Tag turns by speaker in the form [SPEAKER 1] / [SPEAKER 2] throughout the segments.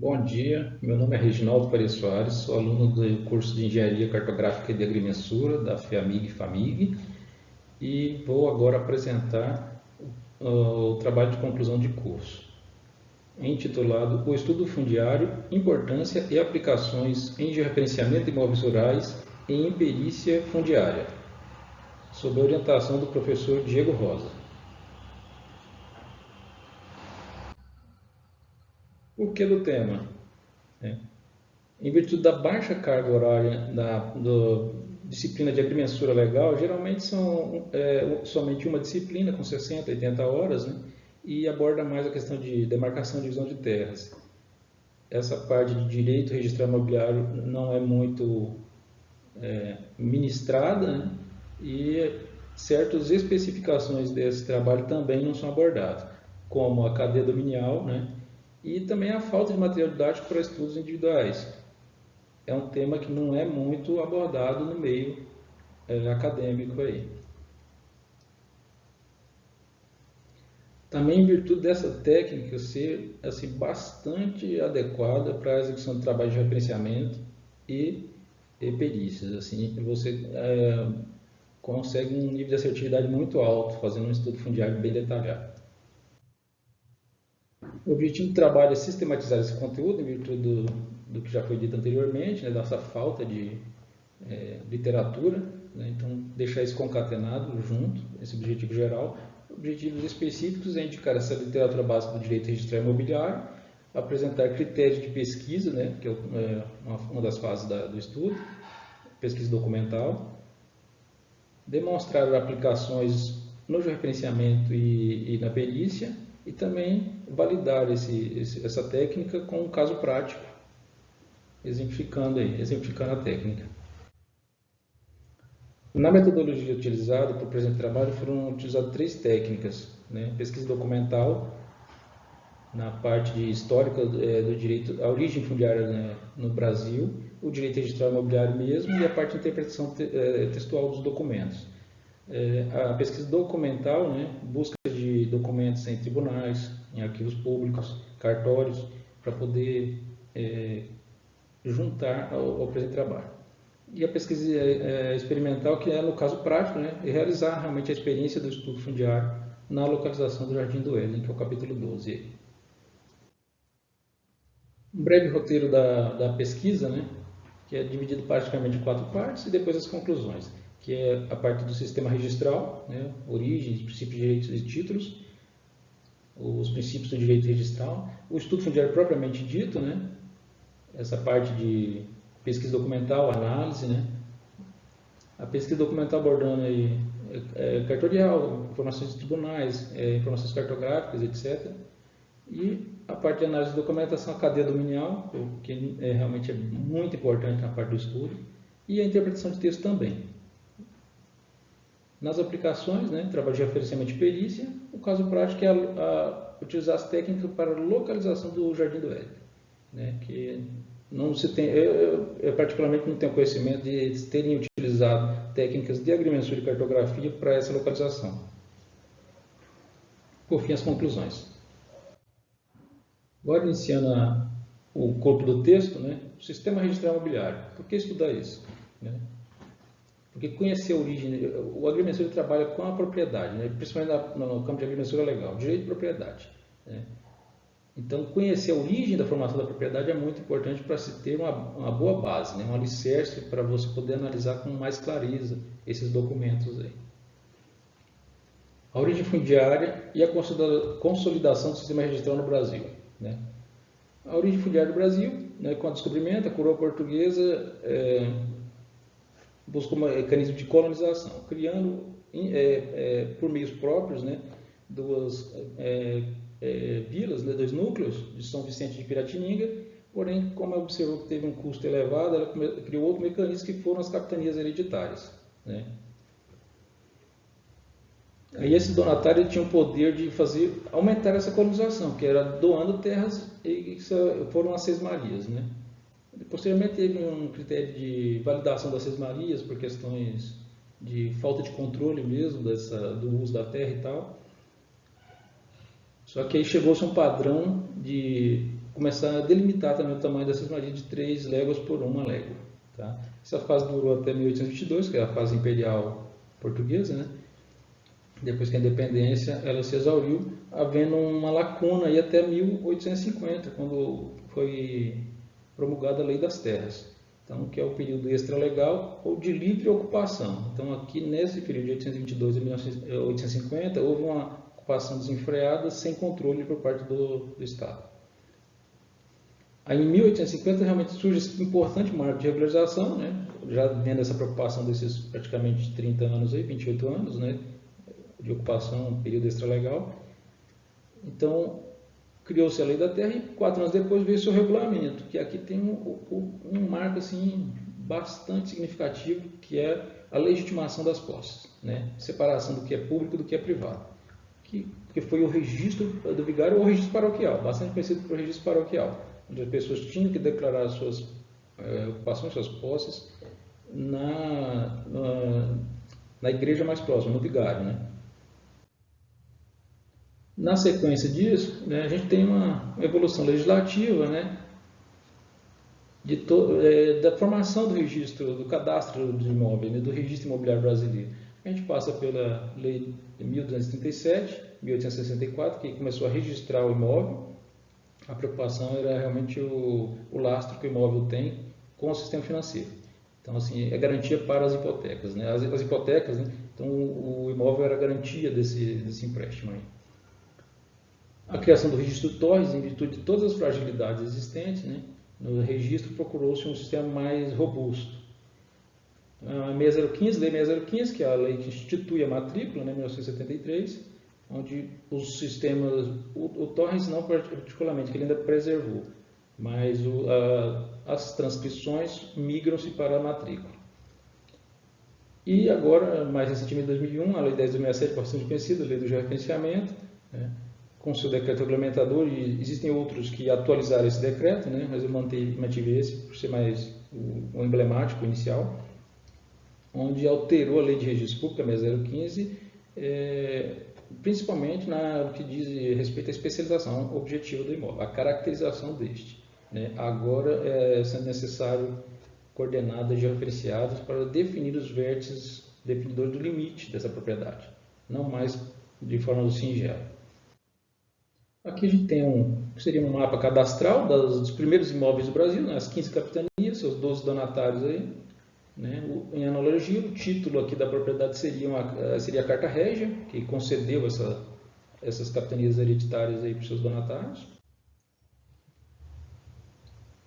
[SPEAKER 1] Bom dia, meu nome é Reginaldo Faria Soares, sou aluno do curso de Engenharia Cartográfica e de Agrimensura da FEAMIG e FAMIG e vou agora apresentar o trabalho de conclusão de curso, intitulado O Estudo Fundiário, Importância e Aplicações em Georreferenciamento de Imóveis Rurais e em Perícia Fundiária, sob a orientação do professor Diego Rosa. O que do tema? Em virtude da baixa carga horária da disciplina de agrimensura legal, geralmente são somente uma disciplina com 60, 80 horas, né? E aborda mais a questão de demarcação e divisão de terras. Essa parte de direito registral imobiliário não é muito ministrada, né? E certas especificações desse trabalho também não são abordadas, como a cadeia dominial, né? E também a falta de material didático para estudos individuais. É um tema que não é muito abordado no meio acadêmico aí. Também em virtude dessa técnica ser assim, bastante adequada para a execução de trabalho de referenciamento e perícias. Assim, você consegue um nível de assertividade muito alto fazendo um estudo fundiário bem detalhado. O objetivo do trabalho é sistematizar esse conteúdo em virtude do que já foi dito anteriormente, né, dessa falta de literatura, né, então deixar isso concatenado junto, esse objetivo geral. Objetivos específicos é indicar essa literatura básica do direito registral imobiliário, apresentar critérios de pesquisa, né, que é uma das fases do estudo, pesquisa documental, demonstrar aplicações no georreferenciamento e na perícia, e também validar essa técnica com um caso prático, exemplificando a técnica. Na metodologia utilizada para o presente trabalho foram utilizadas três técnicas, né? Pesquisa documental, na parte de histórica do direito, a origem fundiária, né, no Brasil, o direito registral imobiliário mesmo e a parte de interpretação textual dos documentos. A pesquisa documental, né, busca de documentos em tribunais, em arquivos públicos, cartórios, para poder juntar ao presente trabalho. E a pesquisa experimental, que é no caso prático, né, e realizar realmente a experiência do estudo fundiário na localização do Jardim do Éden, que é o capítulo 12. Um breve roteiro da pesquisa, né, que é dividido praticamente em quatro partes, e depois as conclusões, que é a parte do sistema registral, né, origem, princípios de direitos e títulos, os princípios do direito registral, o estudo fundiário propriamente dito, né, essa parte de pesquisa documental, análise, né, a pesquisa documental abordando aí cartorial, informações de tribunais, informações cartográficas, etc. E a parte de análise de documentação, a cadeia dominial, que realmente é muito importante na parte do estudo, e a interpretação de texto também. Nas aplicações, né, trabalho de referenciamento de perícia, o caso prático é utilizar as técnicas para localização do Jardim do Éden, né, que não se tem, eu particularmente não tenho conhecimento de terem utilizado técnicas de agrimensura e cartografia para essa localização. Por fim, as conclusões. Agora, iniciando o corpo do texto, né, o sistema registral imobiliário. Por que estudar isso? Né? Porque conhecer a origem, o agrimensor trabalha com a propriedade, né, principalmente no campo de agrimensura legal, direito de propriedade. Né? Então, conhecer a origem da formação da propriedade é muito importante para se ter uma boa base, né, um alicerce para você poder analisar com mais clareza esses documentos aí. A origem fundiária e a consolidação do sistema registral no Brasil. Né? A origem fundiária do Brasil, né, com o descobrimento, a coroa portuguesa buscou um mecanismo de colonização, criando por meios próprios, né, duas vilas, né, dois núcleos de São Vicente de Piratininga, porém, como ela observou que teve um custo elevado, ela criou outro mecanismo que foram as capitanias hereditárias. Né? Aí esse donatário tinha o poder de aumentar essa colonização, que era doando terras e foram as sesmarias, né? Posteriormente teve um critério de validação das sesmarias por questões de falta de controle mesmo do uso da terra e tal. Só que aí chegou-se a um padrão de começar a delimitar também o tamanho dessas marias de 3 léguas por 1 légua. Tá? Essa fase durou até 1822, que é a fase imperial portuguesa, né? Depois que a independência ela se exauriu, havendo uma lacuna aí até 1850, quando foi promulgada a Lei das Terras. Então, que é o período extralegal ou de livre ocupação. Então, aqui nesse período de 822 a 1850, houve uma ocupação desenfreada, sem controle por parte do Estado. Aí, em 1850, realmente surge esse importante marco de regularização, né? Já vendo essa preocupação desses praticamente 30 anos, aí, 28 anos, né? De ocupação, período extralegal. Então, criou-se a Lei da Terra e 4 anos depois veio o seu regulamento, que aqui tem um marco assim, bastante significativo, que é a legitimação das posses, né? Separação do que é público do que é privado, que foi o registro do vigário ou o registro paroquial, bastante conhecido por registro paroquial, onde as pessoas tinham que declarar suas ocupações, suas posses na igreja mais próxima, no vigário, né? Na sequência disso, né, a gente tem uma evolução legislativa, né, da formação do registro, do cadastro de imóveis, né, do registro imobiliário brasileiro. A gente passa pela Lei de 1237, 1864, que começou a registrar o imóvel. A preocupação era realmente o lastro que o imóvel tem com o sistema financeiro. Então, assim, é garantia para as hipotecas, né? As hipotecas, né? Então, o imóvel era garantia desse empréstimo aí. A criação do registro Torres, em virtude de todas as fragilidades existentes, né, no registro procurou-se um sistema mais robusto. A 6015, Lei 6015, que é a lei que institui a matrícula, né, 1973, onde os sistemas, o Torres não particularmente, que ele ainda preservou, mas as transcrições migram-se para a matrícula. E agora, mais recentemente, em 2001, a Lei 10.067, bastante conhecida, a Lei do Georreferenciamento, né, com seu decreto regulamentador, e existem outros que atualizaram esse decreto, né, mas eu mantive esse, por ser mais o emblemático, o inicial, onde alterou a Lei de Registro Público, a 6015, principalmente no que diz respeito à especialização objetiva do imóvel, a caracterização deste. Né. Agora é sendo necessário coordenadas georreferenciadas para definir os vértices definidores do limite dessa propriedade, não mais de forma singela. Aqui a gente tem seria um mapa cadastral dos primeiros imóveis do Brasil, né, as 15 capitanias, seus 12 donatários aí, né, em analogia, o título aqui da propriedade seria a Carta Régia, que concedeu essas capitanias hereditárias aí para os seus donatários.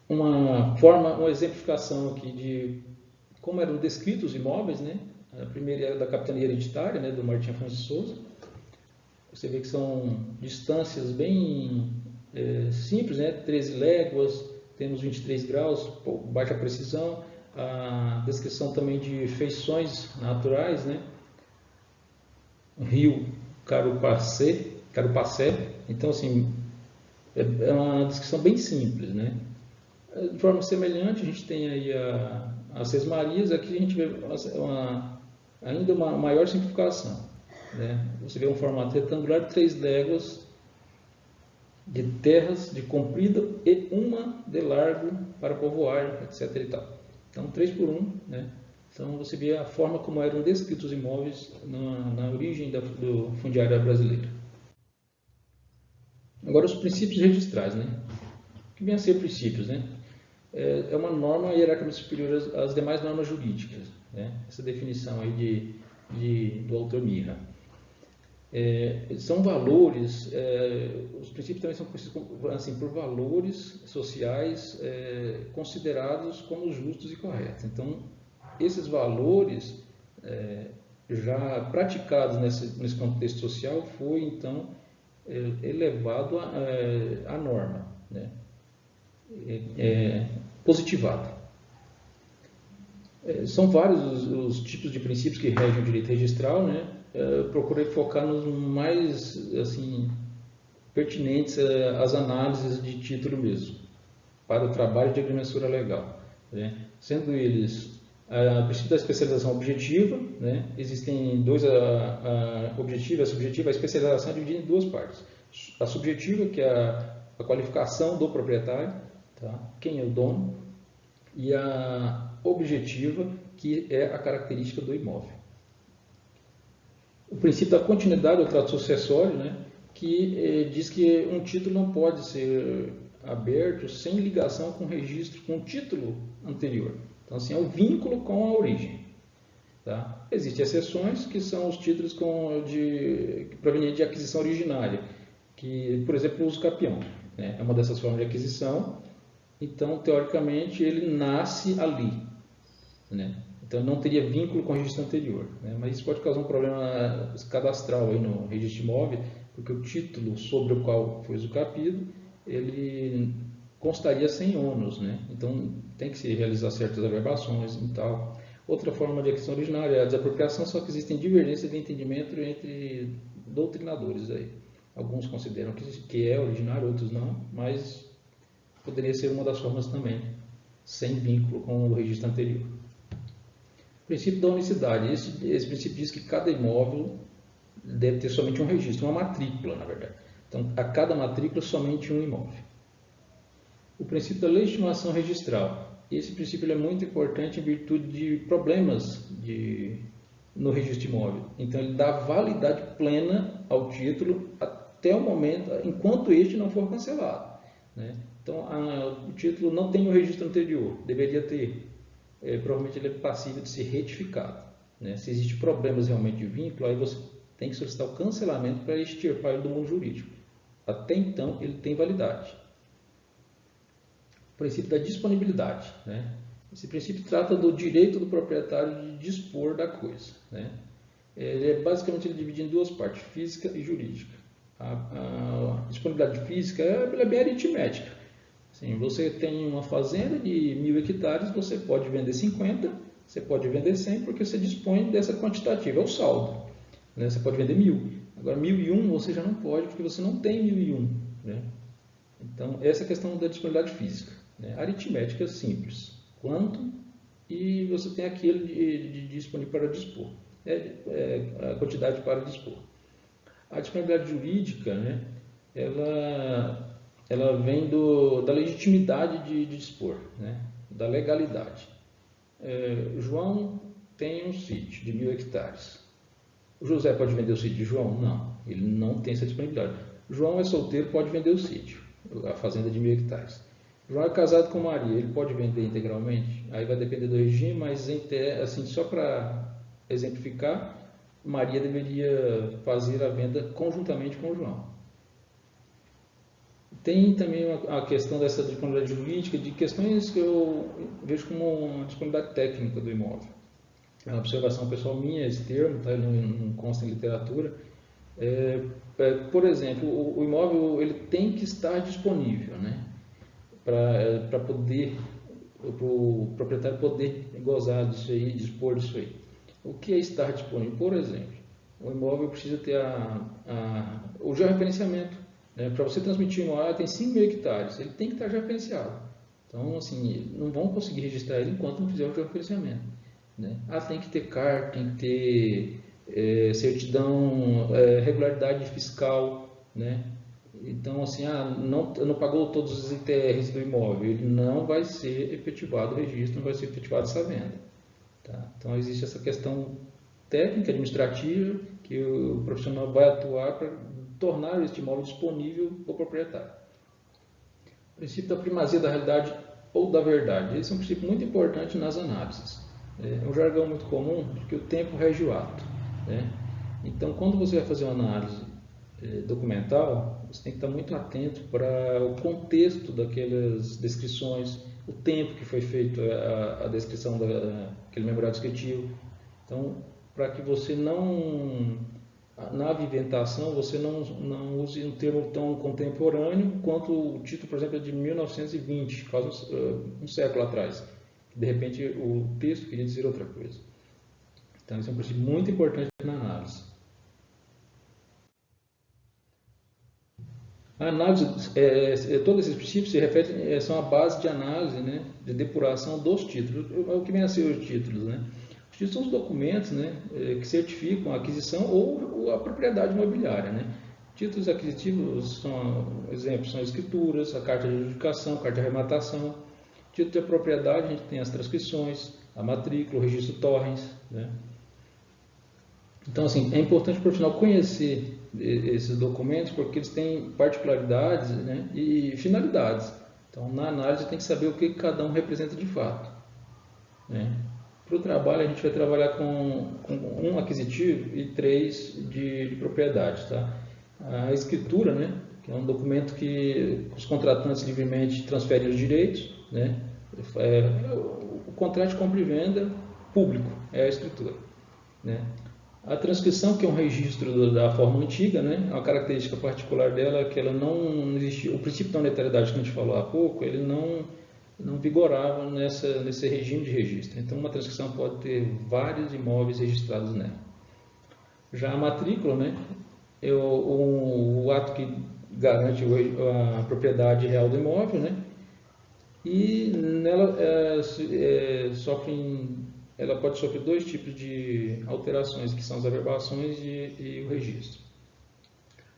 [SPEAKER 1] Uma exemplificação aqui de como eram descritos os imóveis, né? A primeira é da capitania hereditária, né, do Martim Afonso de Souza. Você vê que são distâncias bem simples, né? 13 léguas, temos 23 graus, baixa precisão. A descrição também de feições naturais, né? Rio Carupacé. Então, assim, é uma descrição bem simples, né? De forma semelhante, a gente tem aí as Sesmarias. Aqui a gente vê ainda uma maior simplificação, né? Você vê um formato retangular de 3 léguas de terras de comprido e 1 de largo para povoar, etc. E tal. Então, 3 por 1, né? Então, você vê a forma como eram descritos os imóveis na origem do fundiário brasileiro. Agora, os princípios registrais, né? O que vem a ser princípios, né? É uma norma hierarquicamente superior às demais normas jurídicas, né? Essa definição aí do autor Mirra. São valores, os princípios também são conhecidos assim, por valores sociais considerados como justos e corretos. Então, esses valores já praticados nesse contexto social foi, então, elevado à norma, né? Positivado. São vários os tipos de princípios que regem o direito registral, né? Procurei focar nos mais assim, pertinentes às análises de título mesmo, para o trabalho de agrimensura legal, né? Sendo eles a princípio da especialização objetiva, né? Existem dois objetivos. A subjetiva, a especialização é dividida em duas partes. A subjetiva, que é a qualificação do proprietário, tá? Quem é o dono, e a objetiva, que é a característica do imóvel. O princípio da continuidade do trato sucessório, né, que diz que um título não pode ser aberto sem ligação com o registro, com o título anterior. Então, assim, é o vínculo com a origem. Tá? Existem exceções, que são os títulos provenientes de aquisição originária, que, por exemplo, o uso capião, né? É uma dessas formas de aquisição. Então, teoricamente, ele nasce ali, né? Então, não teria vínculo com o registro anterior, né? Mas isso pode causar um problema cadastral aí no registro imóvel, porque o título sobre o qual foi usucapido, ele constaria sem ônus, né? Então, tem que se realizar certas averbações e tal. Outra forma de aquisição originária é a desapropriação, só que existem divergências de entendimento entre doutrinadores aí. Alguns consideram que é originário, outros não, mas poderia ser uma das formas também, sem vínculo com o registro anterior. Princípio da unicidade. Esse princípio diz que cada imóvel deve ter somente um registro, uma matrícula, na verdade. Então, a cada matrícula, somente um imóvel. O princípio da legitimação registral. Esse princípio é muito importante em virtude de problemas no registro imóvel. Então, ele dá validade plena ao título até o momento, enquanto este não for cancelado, né? Então, o título não tem o registro anterior, deveria ter. Provavelmente ele é passível de ser retificado, né? Se existe problemas realmente de vínculo, aí você tem que solicitar o cancelamento para extirpar ele do mundo jurídico. Até então, ele tem validade. O princípio da disponibilidade, né? Esse princípio trata do direito do proprietário de dispor da coisa, né? Basicamente ele divide em duas partes, física e jurídica. A disponibilidade física é bem aritmética. Assim, você tem uma fazenda de 1.000 hectares, você pode vender 50, você pode vender 100, porque você dispõe dessa quantitativa, é o saldo, né? Você pode vender 1.000. Agora 1.001 você já não pode, porque você não tem 1.001, né? Então, essa é a questão da disponibilidade física, né? Aritmética simples. Quanto e você tem aquilo de disponível para dispor. A quantidade para dispor. A disponibilidade jurídica, né? Ela vem da legitimidade de dispor, né? Da legalidade. João tem um sítio de 1.000 hectares. O José pode vender o sítio de João? Não, ele não tem essa disponibilidade. João é solteiro, pode vender o sítio, a fazenda de 1.000 hectares. João é casado com Maria, ele pode vender integralmente? Aí vai depender do regime, mas assim, só para exemplificar, Maria deveria fazer a venda conjuntamente com o João. Tem também a questão dessa disponibilidade jurídica, de questões que eu vejo como uma disponibilidade técnica do imóvel. É uma observação pessoal minha, esse termo, tá? Ele não consta em literatura. Por exemplo, o imóvel ele tem que estar disponível, né? Para poder o proprietário poder gozar disso aí, dispor disso aí. O que é estar disponível? Por exemplo, o imóvel precisa ter o georreferenciamento, né? Para você transmitir uma área tem 5.000 hectares, ele tem que estar georreferenciado. Então, assim, não vão conseguir registrar ele enquanto não fizer o georreferenciamento, né? Tem que ter CAR, tem que ter certidão, regularidade fiscal, né? Então, assim, não pagou todos os ITRs do imóvel, ele não vai ser efetivado o registro, não vai ser efetivada essa venda. Tá? Então, existe essa questão técnica, administrativa, que o profissional vai atuar para tornar este imóvel disponível para o proprietário. O princípio da primazia da realidade ou da verdade. Esse é um princípio muito importante nas análises. É um jargão muito comum, porque o tempo rege o ato, né? Então, quando você vai fazer uma análise documental, você tem que estar muito atento para o contexto daquelas descrições, o tempo que foi feito a descrição daquele memorial descritivo. Então, para que você na viventação, você não use um termo tão contemporâneo quanto o título, por exemplo, é de 1920, quase um século atrás. De repente, o texto queria dizer outra coisa. Então, isso é um princípio muito importante na análise. A análise, todos esses princípios se referem, são a base de análise, né, de depuração dos títulos. O que vem a ser os títulos, né? Os títulos são os documentos, né, que certificam a aquisição ou a propriedade imobiliária, né? Títulos aquisitivos exemplos são escrituras, a carta de adjudicação, carta de arrematação. Título de propriedade, a gente tem as transcrições, a matrícula, o registro torrens, né? Então, assim, é importante para o profissional conhecer esses documentos, porque eles têm particularidades, né, e finalidades. Então, na análise, tem que saber o que cada um representa de fato, né? Para o trabalho, a gente vai trabalhar com um aquisitivo e 3 de propriedade. Tá? A escritura, né, que é um documento que os contratantes livremente transferem os direitos, né? O contrato de compra e venda público é a escritura, né? A transcrição, que é um registro da forma antiga, né? Uma característica particular dela é que ela não existia. O princípio da unitariedade que a gente falou há pouco, ele não vigorava nesse regime de registro. Então, uma transcrição pode ter vários imóveis registrados nela. Já a matrícula, né, é o ato que garante a propriedade real do imóvel, né, e nela ela pode sofrer 2 tipos de alterações, que são as averbações e o registro.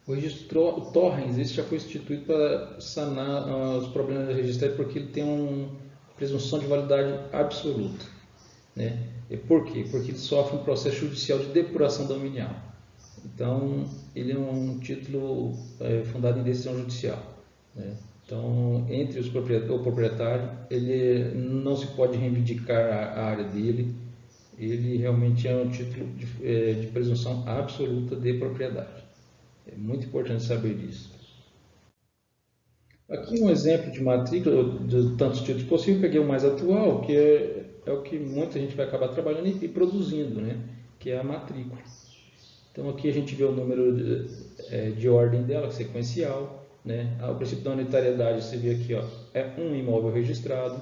[SPEAKER 1] O registro torrens, esse já foi instituído para sanar os problemas do registro, porque ele tem uma presunção de validade absoluta, né? E por quê? Porque ele sofre um processo judicial de depuração dominial. Então, ele é um título fundado em decisão judicial, né? Então, entre o proprietário, ele não se pode reivindicar a área dele, ele realmente é um título de presunção absoluta de propriedade. É muito importante saber disso. Aqui um exemplo de matrícula de tantos títulos possível, peguei o mais atual, que é o que muita gente vai acabar trabalhando e produzindo, né? Que é a matrícula. Então aqui a gente vê o número de ordem dela, sequencial, né? O princípio da unitariedade, você vê aqui, ó, é um imóvel registrado,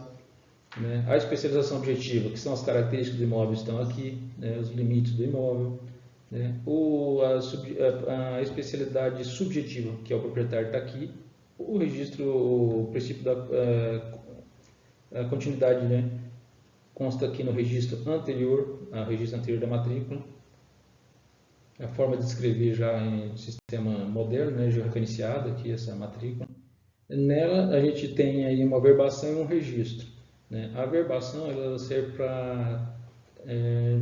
[SPEAKER 1] né? A especialização objetiva, que são as características do imóvel, estão aqui, né? Os limites do imóvel, né? A especialidade subjetiva, que é o proprietário, está aqui. O registro, o princípio da continuidade, né, consta aqui no registro anterior da matrícula. A forma de escrever já em sistema moderno, né, georreferenciado aqui essa matrícula. Nela a gente tem aí uma averbação e um registro, né? A averbação ela serve para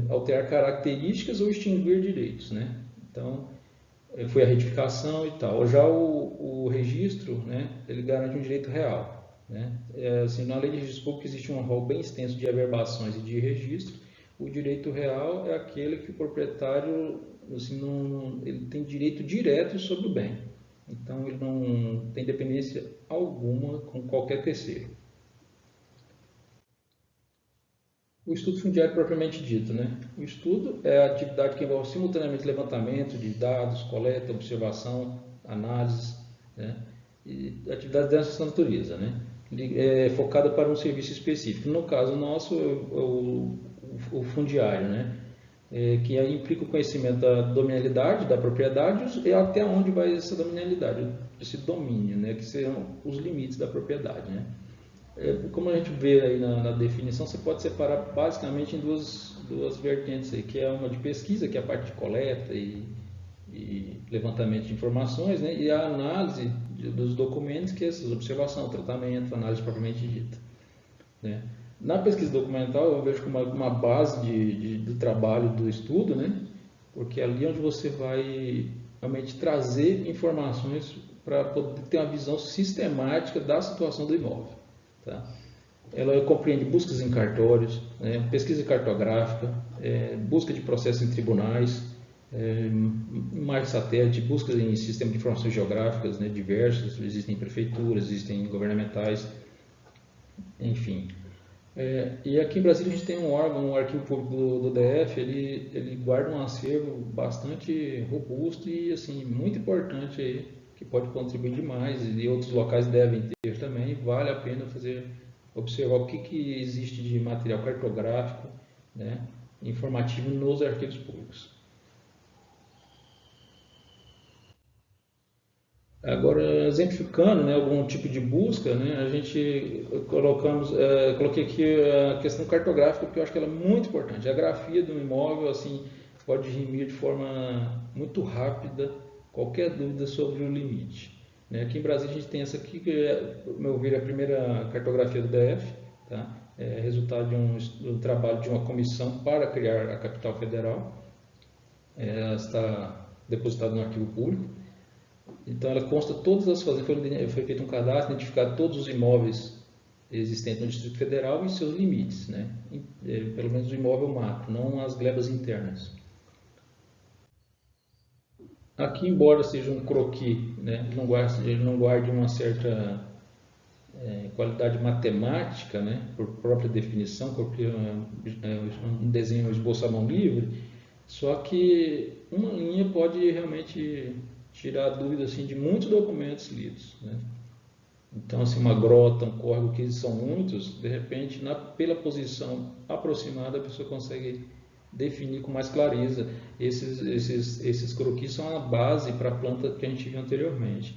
[SPEAKER 1] alterar características ou extinguir direitos, né? Então foi a retificação e tal. Já o registro, né, ele garante um direito real, né? Assim, na lei de registro público existe um rol bem extenso de averbações e de registro. O direito real é aquele que o proprietário, assim, ele tem direito direto sobre o bem. Então ele não tem dependência alguma com qualquer terceiro. O estudo fundiário propriamente dito, né? O estudo é a atividade que envolve simultaneamente levantamento de dados, coleta, observação, análise, né? E atividades dessa natureza, né? Focada para um serviço específico. No caso nosso, o fundiário, né? Que aí implica o conhecimento da dominalidade, da propriedade e até onde vai essa dominalidade, esse domínio, né? Que serão os limites da propriedade, né? Como a gente vê aí na definição, você pode separar basicamente em duas vertentes aí, que é uma de pesquisa, que é a parte de coleta e levantamento de informações, né? E a análise dos documentos, que é essa observação, tratamento, análise propriamente dita, né? Na pesquisa documental eu vejo como uma base do trabalho do estudo, né? Porque é ali onde você vai realmente trazer informações para poder ter uma visão sistemática da situação do imóvel. Tá? Ela compreende buscas em cartórios, né, pesquisa cartográfica, busca de processos em tribunais, imagem satélite, buscas em sistemas de informações geográficas, né, diversos, existem prefeituras, existem governamentais, enfim. E aqui em Brasília a gente tem um órgão, um arquivo público do DF, ele guarda um acervo bastante robusto e assim, muito importante aí, que pode contribuir demais, e outros locais devem ter também. Vale a pena observar o que existe de material cartográfico, né, informativo nos arquivos públicos. Agora, exemplificando, né, algum tipo de busca, né, a gente coloquei aqui a questão cartográfica, porque eu acho que ela é muito importante. A grafia do imóvel assim, pode remir de forma muito rápida qualquer dúvida sobre o limite. Aqui em Brasília a gente tem essa aqui, que é, ao meu ver, a primeira cartografia do DF, tá? É resultado de um trabalho de uma comissão para criar a capital federal. Ela está depositada no arquivo público. Então ela consta todas as fazendas, foi feito um cadastro, identificar todos os imóveis existentes no Distrito Federal e seus limites, pelo menos o imóvel macro, não as glebas internas. Aqui, embora seja um croquis, ele não guarde uma certa qualidade matemática, por própria definição, porque um desenho esboço à mão livre, só que uma linha pode realmente tirar dúvida assim, de muitos documentos lidos. Então, assim, uma grota, um córrego, que são muitos, de repente, pela posição aproximada, a pessoa consegue definir com mais clareza. Esses croquis são a base para a planta que a gente viu anteriormente.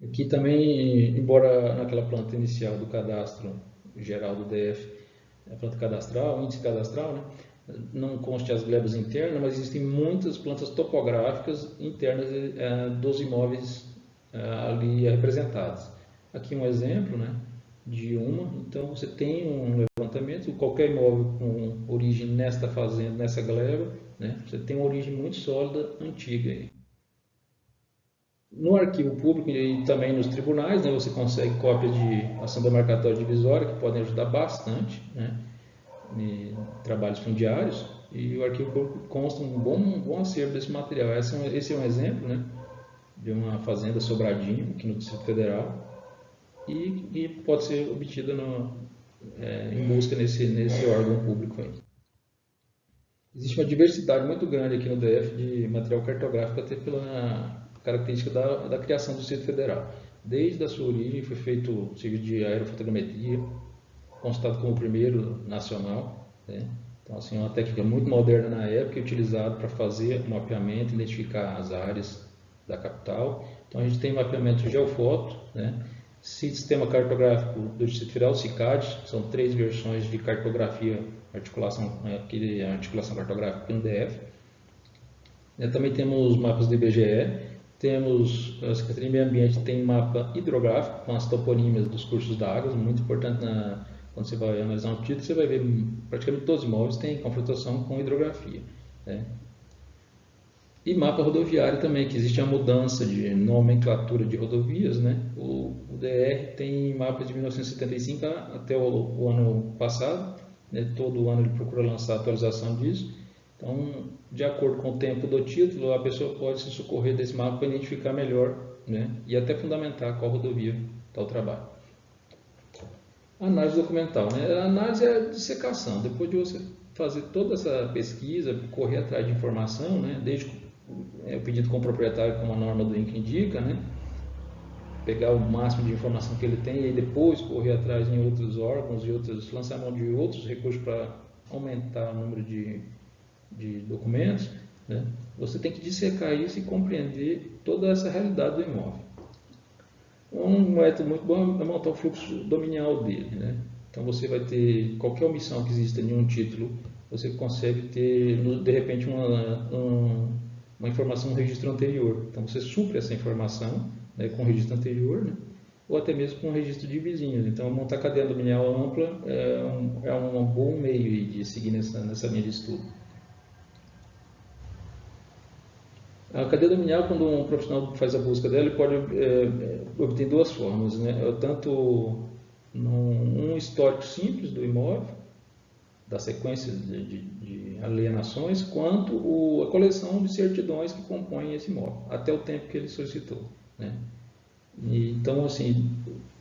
[SPEAKER 1] Aqui também, embora naquela planta inicial do cadastro geral do DF, a planta cadastral, o índice cadastral, não conste as glebas internas, mas existem muitas plantas topográficas internas dos imóveis ali representados. Aqui um exemplo de uma. Então você tem um levantamento, qualquer imóvel com origem nesta fazenda, nessa gleba, você tem uma origem muito sólida, antiga. Aí. No arquivo público e também nos tribunais, você consegue cópias de ação demarcatória divisória, que podem ajudar bastante em trabalhos fundiários, e o arquivo público consta um bom acervo desse material. Esse é um exemplo de uma fazenda Sobradinho, aqui no Distrito Federal, e pode ser obtida em busca nesse órgão público aí. Existe uma diversidade muito grande aqui no DF de material cartográfico, até pela característica da criação do Distrito Federal. Desde a sua origem foi feito o serviço de aerofotogrametria, constatado como o primeiro nacional. Então, assim, uma técnica muito moderna na época, utilizada para fazer o mapeamento, identificar as áreas da capital. Então, a gente tem mapeamento geofoto, Sistema Cartográfico do Distrito Federal, CICAD, são 3 versões de cartografia, articulação cartográfica aqui no DF. Também temos mapas do IBGE, temos a Secretaria de Meio Ambiente, tem mapa hidrográfico com as toponímias dos cursos d'água, muito importante quando você vai analisar um título, você vai ver praticamente todos os imóveis têm confrontação com hidrografia. E mapa rodoviário também, que existe a mudança de nomenclatura de rodovias. O DR tem mapas de 1975 até o ano passado. Todo ano ele procura lançar a atualização disso. Então, de acordo com o tempo do título, a pessoa pode se socorrer desse mapa para identificar melhor e até fundamentar qual rodovia está o trabalho. Análise documental. A análise é a dissecação. Depois de você fazer toda essa pesquisa, correr atrás de informação, desde o pedido com o proprietário, como a norma do INCRA indica, pegar o máximo de informação que ele tem e depois correr atrás em outros órgãos e lançar mão de outros recursos para aumentar o número de documentos, você tem que dissecar isso e compreender toda essa realidade do imóvel. Um método muito bom é montar o fluxo dominial dele. Então você vai ter qualquer omissão que exista em um título, você consegue ter de repente uma informação no registro anterior. Então você supre essa informação com o registro anterior, ou até mesmo com o registro de vizinhos. Então montar cadeia dominial ampla é um bom meio de seguir nessa linha de estudo. A cadeia dominial, quando um profissional faz a busca dela, ele pode obter 2 formas, tanto um histórico simples do imóvel, da sequência de alienações, quanto a coleção de certidões que compõem esse imóvel, até o tempo que ele solicitou. Então, assim,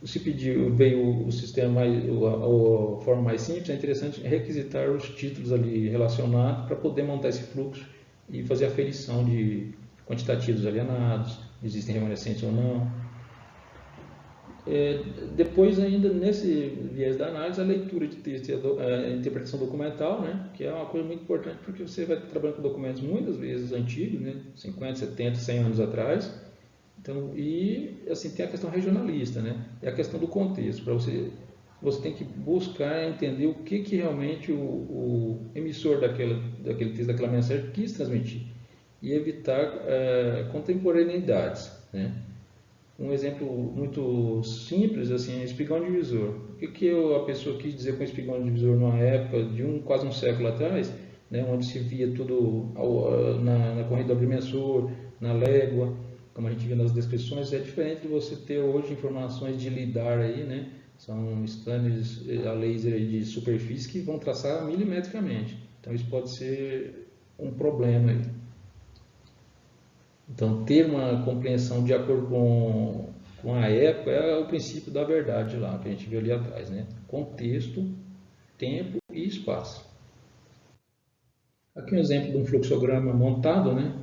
[SPEAKER 1] se veio o sistema a forma mais simples, é interessante requisitar os títulos ali relacionados para poder montar esse fluxo e fazer a aferição de quantitativos alienados, existem remanescentes ou não. Depois, ainda nesse viés da análise, a leitura de texto e a interpretação documental, que é uma coisa muito importante, porque você vai trabalhando com documentos muitas vezes antigos, 50, 70, 100 anos atrás. Então, e assim, tem a questão regionalista, é a questão do contexto. Para você tem que buscar entender o que realmente o emissor daquele texto, daquela mensagem, quis transmitir. e evitar contemporaneidades, né? Um exemplo muito simples assim, é espigão divisor. O que a pessoa quis dizer com espigão divisor numa época de quase um século atrás, né, onde se via tudo na corrida do agrimensor, na légua, como a gente vê nas descrições, é diferente de você ter hoje informações de lidar aí, né? São scanners a laser aí de superfície que vão traçar milimetricamente. Então isso pode ser um problema aí. Então, ter uma compreensão de acordo com a época é o princípio da verdade lá, que a gente viu ali atrás, né? Contexto, tempo e espaço. Aqui um exemplo de um fluxograma montado, né?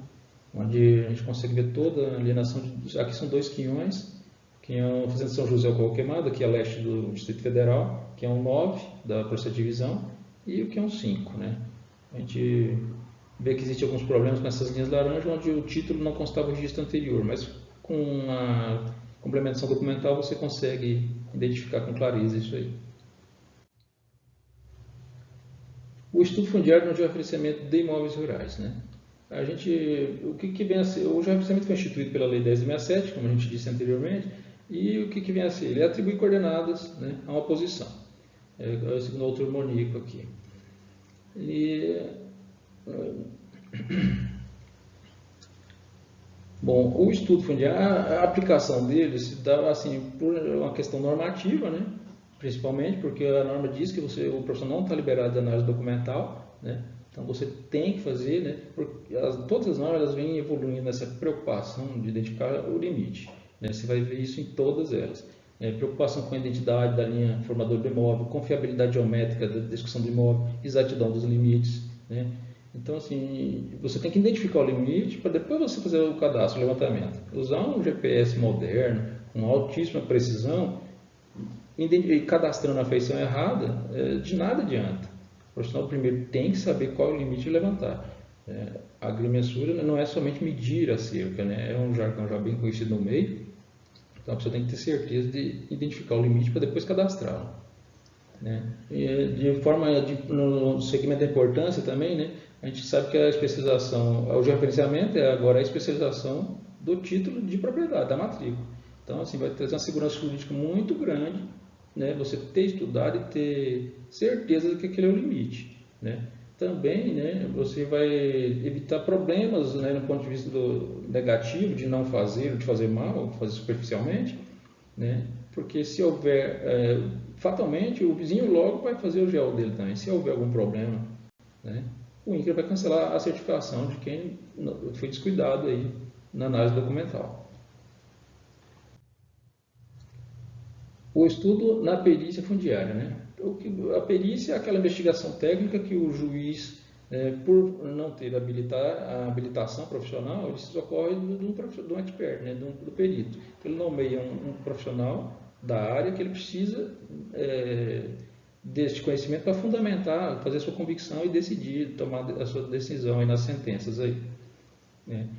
[SPEAKER 1] Onde a gente consegue ver toda a alienação. Aqui são dois quinhões. Quinhão Fazenda São José, o Coal Queimado, que é a leste do Distrito Federal, que é um 9 da Processa Divisão, e o que é um 5, né? A gente vê que existem alguns problemas com essas linhas laranjas, onde o título não constava o registro anterior, mas com a complementação documental você consegue identificar com clareza isso aí. O estudo fundiário no georreferenciamento de imóveis rurais, né? O que vem a ser? O georreferenciamento foi instituído pela Lei 10.067, como a gente disse anteriormente, e o que vem a ser? Ele atribui coordenadas, né, a uma posição. Segundo o autor Monico aqui. Bom, o estudo fundiário, a aplicação dele se dá assim, por uma questão normativa, né? Principalmente porque a norma diz que o profissional não está liberado de análise documental, né? Então você tem que fazer, né? Porque todas as normas elas vêm evoluindo nessa preocupação de identificar o limite, né? Você vai ver isso em todas elas. Preocupação com a identidade da linha formadora do imóvel, confiabilidade geométrica da descrição do imóvel, exatidão dos limites, né? Então, assim, você tem que identificar o limite para depois você fazer o cadastro, o levantamento. Usar um GPS moderno, com altíssima precisão, e cadastrando a feição errada, de nada adianta. O profissional primeiro tem que saber qual é o limite de levantar. A agrimensura não é somente medir a cerca, né? É um jargão já bem conhecido no meio. Então, a pessoa tem que ter certeza de identificar o limite para depois cadastrá-lo, né? No segmento da importância também, né? A gente sabe que a especialização, o georreferenciamento é agora a especialização do título de propriedade, da matrícula. Então, assim, vai trazer uma segurança jurídica muito grande, né? Você ter estudado e ter certeza de que aquele é o limite, né? Também, né, você vai evitar problemas, né, no ponto de vista negativo, de não fazer, de fazer mal, fazer superficialmente, né? Porque se houver, fatalmente, o vizinho logo vai fazer o GEO dele também. Se houver algum problema, né, o INCRA vai cancelar a certificação de quem foi descuidado aí na análise documental. O estudo na perícia fundiária, né? A perícia é aquela investigação técnica que o juiz, por não ter a habilitação profissional, ele se socorre de um expert, né? do perito. Ele nomeia um profissional da área que ele precisa deste conhecimento para fundamentar, fazer sua convicção e decidir, tomar a sua decisão aí nas sentenças aí, né?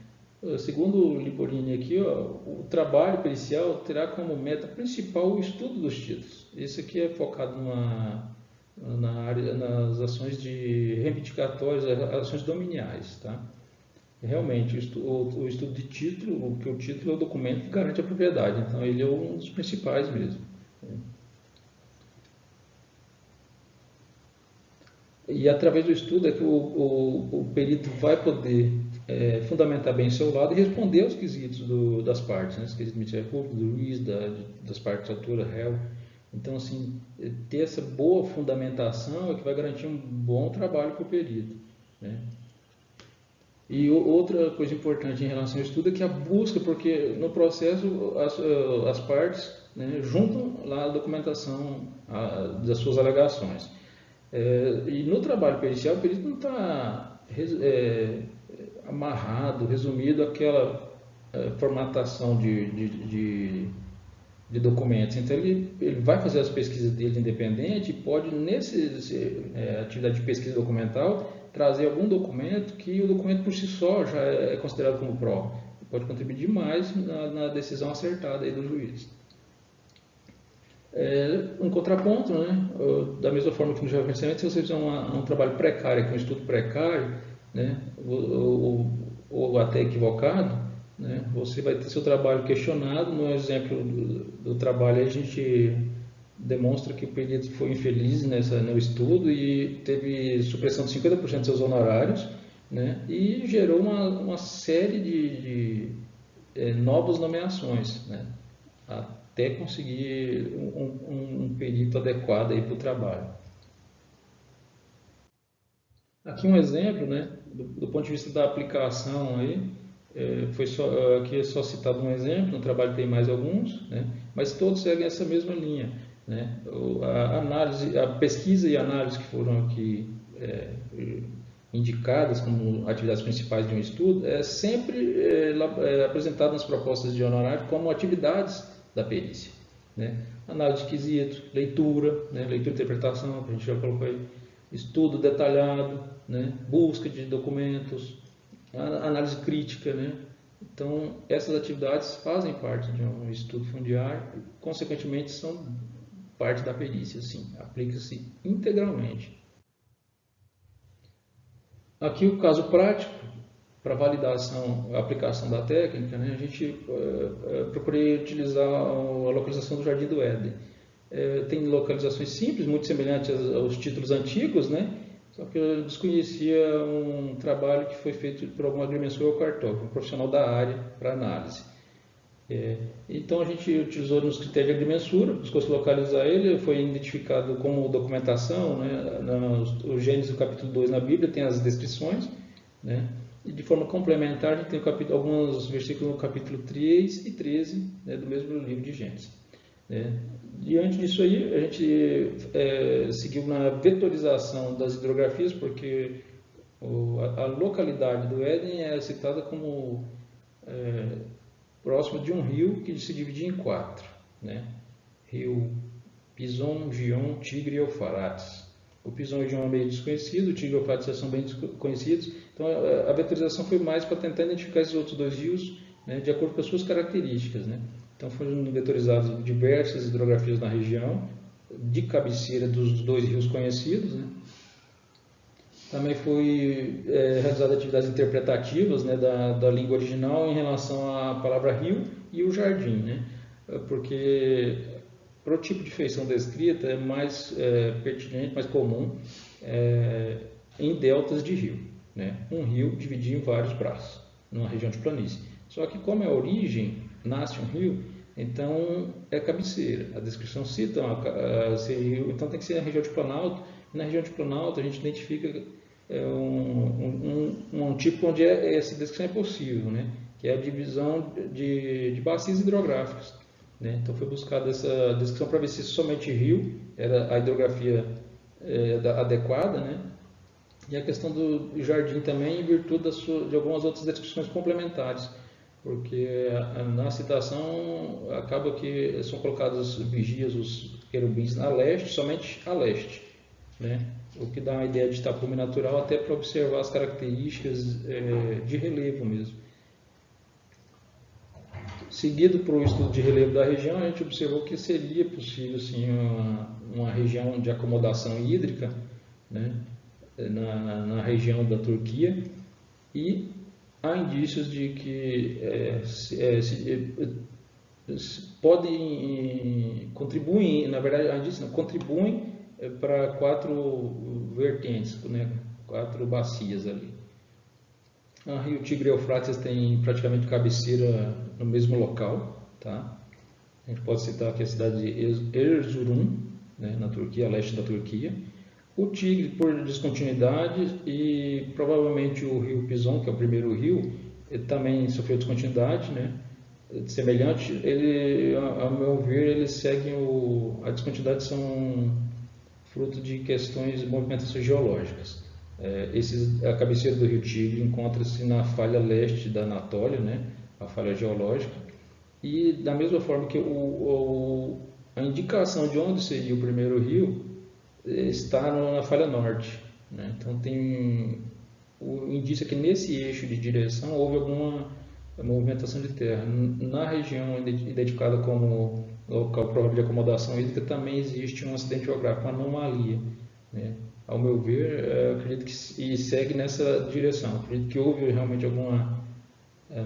[SPEAKER 1] Segundo o Liporini aqui, o trabalho pericial terá como meta principal o estudo dos títulos. Esse aqui é focado na área, nas ações de reivindicatórias, ações dominiais, tá? Realmente, o estudo de título, porque o título é o documento que garante a propriedade, então ele é um dos principais mesmo. E através do estudo é que o perito vai poder fundamentar bem o seu lado e responder aos quesitos das partes, né? Os quesitos do Ministério Público, do juiz, das partes autora, réu. Então, assim, ter essa boa fundamentação é que vai garantir um bom trabalho para o perito, né? E outra coisa importante em relação ao estudo é que a busca, porque no processo as partes, né, juntam lá a documentação das suas alegações. E no trabalho pericial, o perito não está amarrado, resumido àquela formatação de documentos. Então, ele vai fazer as pesquisas dele independente e pode, atividade de pesquisa documental, trazer algum documento que o documento por si só já é considerado como prova. Pode contribuir demais na decisão acertada aí do juiz. Um contraponto, né? Da mesma forma que no georreferenciamento, se você fizer um trabalho precário, um estudo precário, né? ou até equivocado, né, você vai ter seu trabalho questionado. No exemplo do trabalho, a gente demonstra que o perito foi infeliz no estudo e teve supressão de 50% dos seus honorários, né, e gerou uma série de novas nomeações, né, até conseguir um perito adequado para o trabalho. Aqui um exemplo, né, do ponto de vista da aplicação aí, aqui é só citado um exemplo, no trabalho tem mais alguns, né, mas todos seguem essa mesma linha, né. A pesquisa e análise que foram aqui indicadas como atividades principais de um estudo é sempre apresentado nas propostas de honorário como atividades da perícia, né. Análise de quesitos, leitura, né, leitura e interpretação, que a gente já colocou aí, estudo detalhado, né, busca de documentos, análise crítica, né. Então, essas atividades fazem parte de um estudo fundiário e, consequentemente, são parte da perícia, sim, aplica-se integralmente. Aqui o caso prático, para validação, a aplicação da técnica, né, a gente procurei utilizar a localização do Jardim do Éden. Tem localizações simples, muito semelhantes aos títulos antigos, né? Só que eu desconhecia um trabalho que foi feito por algum agrimensor ou cartógrafo, um profissional da área para análise. Então a gente utilizou nos critérios de agrimensura, buscou se localizar ele, foi identificado como documentação, né? O Gênesis do capítulo 2 na Bíblia tem as descrições, né? E de forma complementar a gente tem alguns versículos no capítulo 3 e 13, né, do mesmo livro de Gênesis. Diante disso aí, a gente seguiu na vetorização das hidrografias, porque a localidade do Éden é citada como próximo de um rio que se dividia em 4, né? Rio Pison, Gion, Tigre e Eufrates. O Pison e o Gion é meio desconhecido, o Tigre e o Eufrates já são bem conhecidos. Então a vetorização foi mais para tentar identificar esses outros dois rios, né, de acordo com as suas características, né? Então foram vetorizadas diversas hidrografias na região, de cabeceira dos dois rios conhecidos, né? Também foi realizada atividades interpretativas, né, da língua original em relação à palavra rio e o jardim, né? Porque para o tipo de feição descrita é mais pertinente, mais comum em deltas de rio, né? Um rio dividido em vários braços, numa região de planície. Só que como é a origem, nasce um rio, então é cabeceira. A descrição cita esse rio, então tem que ser na região de Planalto. E na região de Planalto a gente identifica um tipo onde essa descrição é possível, né? Que é a divisão de bacias hidrográficas, né? Então foi buscada essa descrição para ver se somente rio era a hidrografia adequada, né? E a questão do jardim também em virtude de algumas outras descrições complementares, porque na citação acaba que são colocados os vigias, os querubins a leste, somente a leste, né? O que dá uma ideia de tapume natural até para observar as características de relevo mesmo. Seguido para o estudo de relevo da região, a gente observou que seria possível sim, uma região de acomodação hídrica, né, na região da Turquia, e há indícios de que contribuem, na verdade, há indícios, não, contribuem para 4 vertentes, né, 4 bacias ali. O rio Tigre e Eufrates tem praticamente cabeceira no mesmo local, tá? A gente pode citar aqui a cidade de Erzurum, né, na Turquia, a leste da Turquia. O Tigre, por descontinuidade, e provavelmente o rio Pison, que é o primeiro rio, ele também sofreu descontinuidade, né? Semelhante, ele, a meu ver, eles seguem a descontinuidade são fruto de questões de movimentações geológicas. A cabeceira do rio Tigre encontra-se na falha leste da Anatólia, né? A falha geológica, e da mesma forma que a indicação de onde seria o primeiro rio está na falha norte, né? Então tem o indício que nesse eixo de direção houve alguma movimentação de terra. Na região identificada como local provável de acomodação hídrica também existe um acidente geográfico, uma anomalia, né? Ao meu ver, acredito que segue nessa direção. Acredito que houve realmente alguma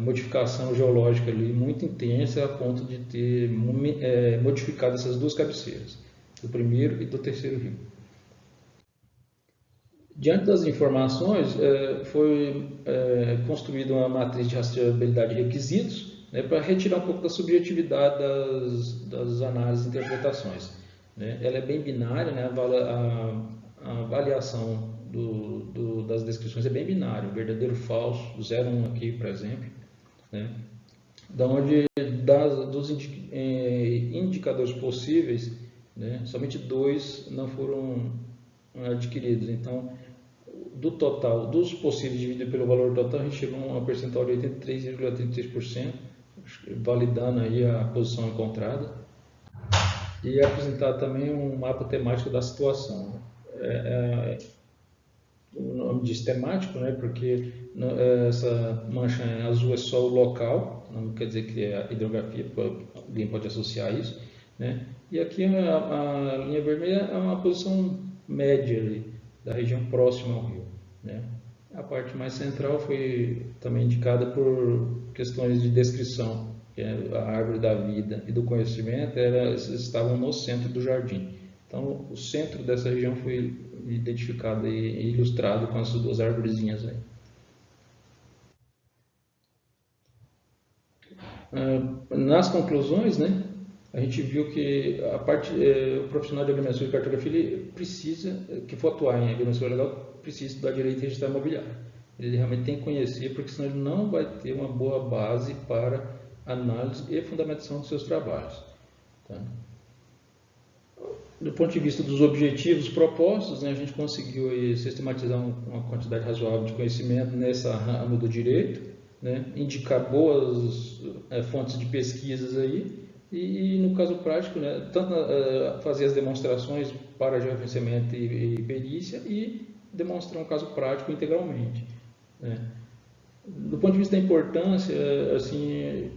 [SPEAKER 1] modificação geológica ali muito intensa a ponto de ter modificado essas duas cabeceiras, do primeiro e do terceiro rio. Diante das informações, foi construída uma matriz de rastreabilidade de requisitos, né, para retirar um pouco da subjetividade das análises e interpretações. Né? Ela é bem binária, né? A avaliação das descrições é bem binária, verdadeiro falso, 0, 1 aqui, por exemplo. Né? Da onde dos indicadores possíveis, né, somente 2 não foram adquiridos. Então, do total, dos possíveis dividido pelo valor total, a gente chegou a um percentual de 83,33%, validando aí a posição encontrada. E apresentar também um mapa temático da situação. O nome diz temático, né, porque essa mancha azul é só o local, não quer dizer que é a hidrografia, alguém pode associar isso. Né? E aqui a linha vermelha é uma posição média ali, da região próxima ao rio. Né? A parte mais central foi também indicada por questões de descrição, que é a árvore da vida e do conhecimento, estavam no centro do jardim. Então, o centro dessa região foi identificado e ilustrado com essas duas arvorezinhas aí. Nas conclusões, né, a gente viu que o profissional de agrimensura e cartografia ele precisa, que for atuar em agrimensura legal, precisa estudar direito e registrar imobiliário. Ele realmente tem que conhecer, porque senão ele não vai ter uma boa base para análise e fundamentação dos seus trabalhos. Tá? Do ponto de vista dos objetivos propostos, né, a gente conseguiu aí sistematizar uma quantidade razoável de conhecimento nessa rama do direito, né, indicar boas fontes de pesquisas aí, e no caso prático, né, tanto fazer as demonstrações para georreferenciamento e perícia e demonstrar um caso prático integralmente. Né. Do ponto de vista da importância, assim,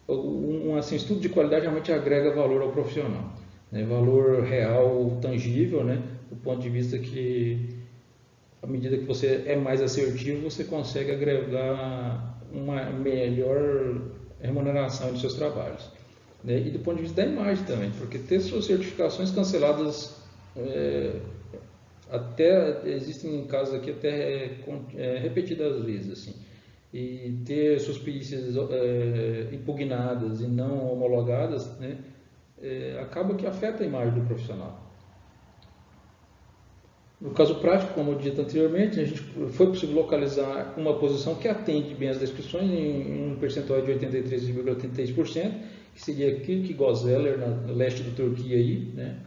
[SPEAKER 1] um estudo de qualidade realmente agrega valor ao profissional, né, valor real, tangível, né, do ponto de vista que, à medida que você é mais assertivo, você consegue agregar uma melhor remuneração dos seus trabalhos. Né? E do ponto de vista da imagem também, porque ter suas certificações canceladas, até existem casos aqui até repetidas vezes, assim, e ter suas perícias impugnadas e não homologadas, né, acaba que afeta a imagem do profissional. No caso prático, como eu dito anteriormente, foi possível localizar uma posição que atende bem as descrições em um percentual de 83,83%, que seria Kirkgozeller, no leste da Turquia, aí, né,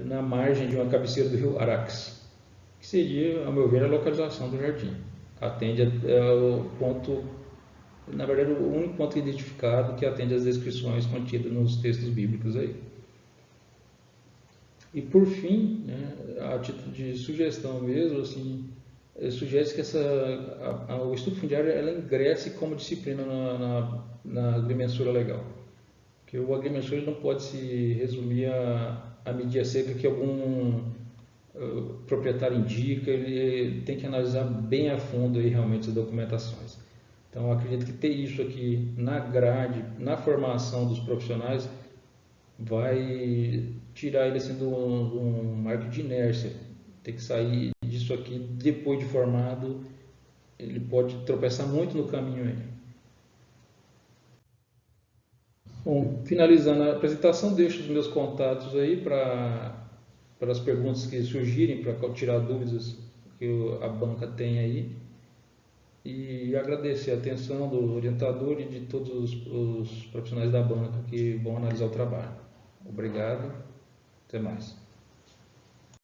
[SPEAKER 1] na margem de uma cabeceira do rio Arax, que seria, a meu ver, a localização do jardim. Atende ao ponto, na verdade, o único ponto identificado que atende às descrições contidas nos textos bíblicos aí. E por fim, né, a título de sugestão mesmo, assim, sugere que o estudo fundiário ela ingresse como disciplina na agrimensura legal. Porque o agrimensor não pode se resumir a medir a seca que algum proprietário indica, ele tem que analisar bem a fundo aí realmente as documentações. Então, eu acredito que ter isso aqui na grade, na formação dos profissionais, vai tirar ele assim de um marco de inércia. Tem que sair disso aqui depois de formado, ele pode tropeçar muito no caminho aí. Bom, finalizando a apresentação, deixo os meus contatos aí para as perguntas que surgirem, para tirar dúvidas que a banca tem aí. E agradecer a atenção do orientador e de todos os profissionais da banca que vão analisar o trabalho. Obrigado, até mais.